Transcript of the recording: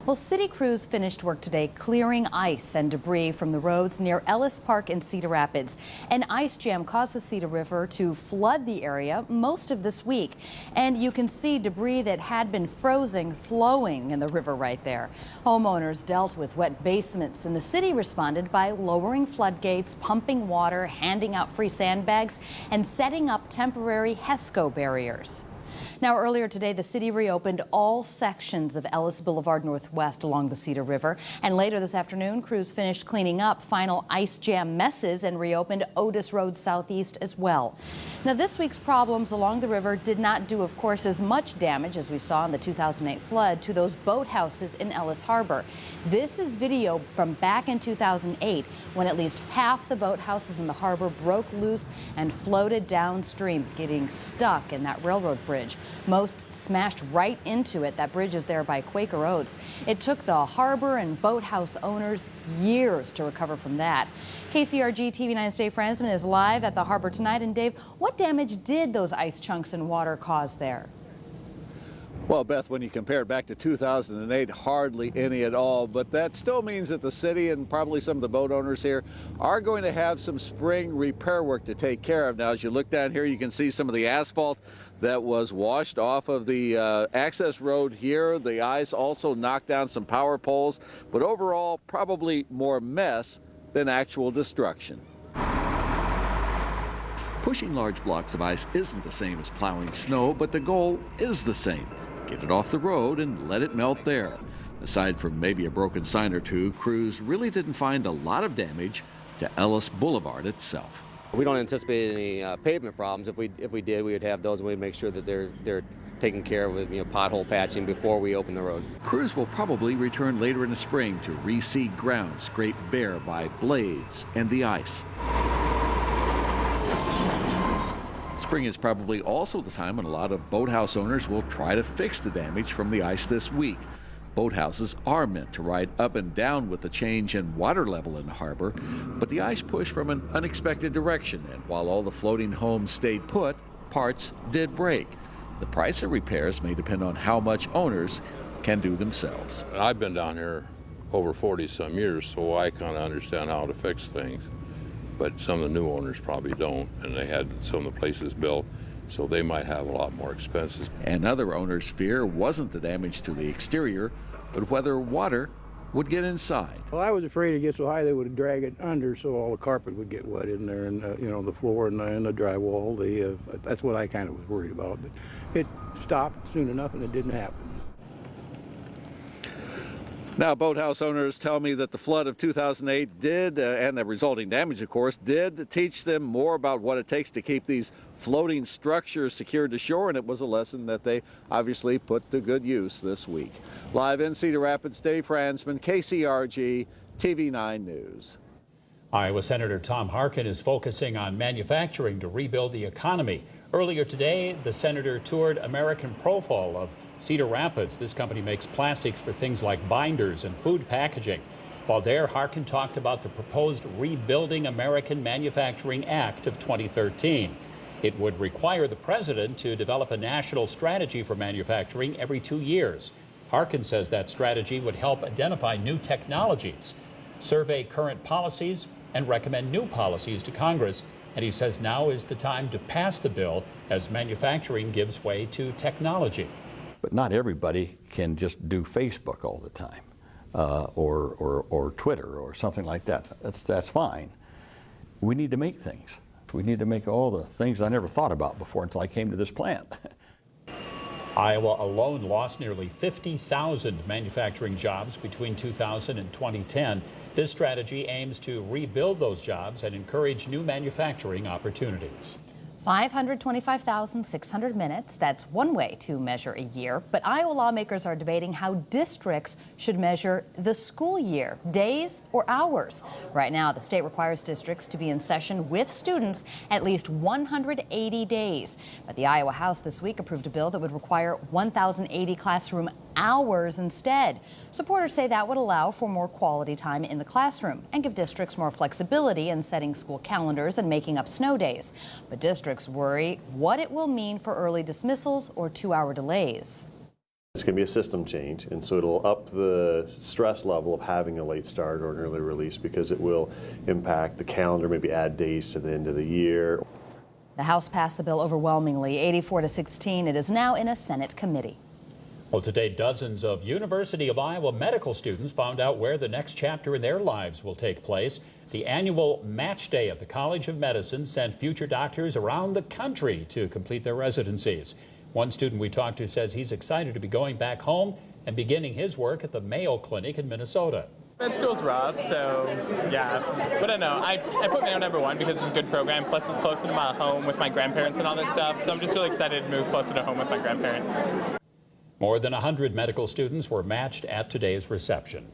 Well, city crews finished work today clearing ice and debris from the roads near ELLS Park in Cedar Rapids. An ice jam caused the Cedar River to flood the area most of this week. And you can see debris that had been frozen flowing in the river right there. Homeowners dealt with wet basements, and the city responded by lowering floodgates, pumping water, handing out free sandbags, and setting up temporary HESCO barriers. Now, earlier today, the city reopened all sections of ELLS Boulevard Northwest along the Cedar River. And later this afternoon, crews finished cleaning up final ice jam messes and reopened Otis Road Southeast as well. Now, this week's problems along the river did not do, of course, as much damage as we saw in the 2008 flood to those boathouses in Ellis Harbor. This is video from back in 2008 when at least half the boathouses in the harbor broke loose and floated downstream, getting stuck in that railroad bridge. Most smashed right into it. That bridge is there by Quaker Oats. It took the harbor and boathouse owners years to recover from that. KCRG TV 9's Dave FRANZMAN is live at the harbor tonight. And Dave, what damage did those ice chunks and water cause there? Well, Beth, when you compare it back to 2008, hardly any at all. But that still means that the city and probably some of the boat owners here are going to have some spring repair work to take care of. Now, as you look down here, you can see some of the asphalt that was washed off of the access road here. The ice also knocked down some power poles. But overall, probably more mess than actual destruction. Pushing large blocks of ice isn't the same as plowing snow, but the goal is the same. Get it off the road and let it melt there. Aside from maybe a broken sign or two, crews really didn't find a lot of damage to Ellis Boulevard itself. We don't anticipate any pavement problems. If we did, we would have those, and we'd make sure that they're taken care of with pothole patching before we open the road. Crews will probably return later in the spring to reseed ground scraped bare by blades and the ice. Spring is probably also the time when a lot of boathouse owners will try to fix the damage from the ice this week. Boathouses are meant to ride up and down with the change in water level in the harbor, but the ice pushed from an unexpected direction, and while all the floating homes stayed put, parts did break. The price of repairs may depend on how much owners can do themselves. I've been down here over 40-some years, so I kind of understand how to fix things. But some of the new owners probably don't, and they had some of the places built, so they might have a lot more expenses. And other owners' fear wasn't the damage to the exterior, but whether water would get inside. Well, I was afraid it'd get so high they would drag it under, so all the carpet would get wet in there, and the floor and the drywall. That's what I kind of was worried about. But it stopped soon enough, and it didn't happen. Now, boathouse owners tell me that the flood of 2008 did, and the resulting damage, of course, did teach them more about what it takes to keep these floating structures secured to shore, and it was a lesson that they obviously put to good use this week. Live in Cedar Rapids, Dave FRANZMAN, KCRG, TV 9 News. Iowa Senator Tom Harkin is focusing on manufacturing to rebuild the economy. Earlier today, the senator toured American Profile of Cedar Rapids. This company makes plastics for things like binders and food packaging. While there, Harkin talked about the proposed Rebuilding American Manufacturing Act of 2013. It would require the president to develop a national strategy for manufacturing every 2 years. Harkin says that strategy would help identify new technologies, survey current policies, and recommend new policies to Congress. And he says now is the time to pass the bill as manufacturing gives way to technology. But not everybody can just do Facebook all the time, or Twitter or something like that. That's fine. We need to make things. We need to make all the things I never thought about before until I came to this plant. Iowa alone lost nearly 50,000 manufacturing jobs between 2000 and 2010. This strategy aims to rebuild those jobs and encourage new manufacturing opportunities. 525,600 minutes. That's one way to measure a year. But Iowa lawmakers are debating how districts should measure the school year, days or hours. Right now, the state requires districts to be in session with students at least 180 days. But the Iowa House this week approved a bill that would require 1,080 classroom hours instead. Supporters say that would allow for more quality time in the classroom and give districts more flexibility in setting school calendars and making up snow days. But districts worry what it will mean for early dismissals or 2-hour delays. It's going to be a system change, and so it'll up the stress level of having a late start or an early release because it will impact the calendar, maybe add days to the end of the year. The House passed the bill overwhelmingly, 84-16. It is now in a Senate committee. Well, today, dozens of University of Iowa medical students found out where the next chapter in their lives will take place. The annual match day of the College of Medicine sent future doctors around the country to complete their residencies. One student we talked to says he's excited to be going back home and beginning his work at the Mayo Clinic in Minnesota. Med school's rough, so yeah. But I know, I put Mayo #1 because it's a good program, plus it's closer to my home with my grandparents and all that stuff. So I'm just really excited to move closer to home with my grandparents. More than 100 medical students were matched at today's reception.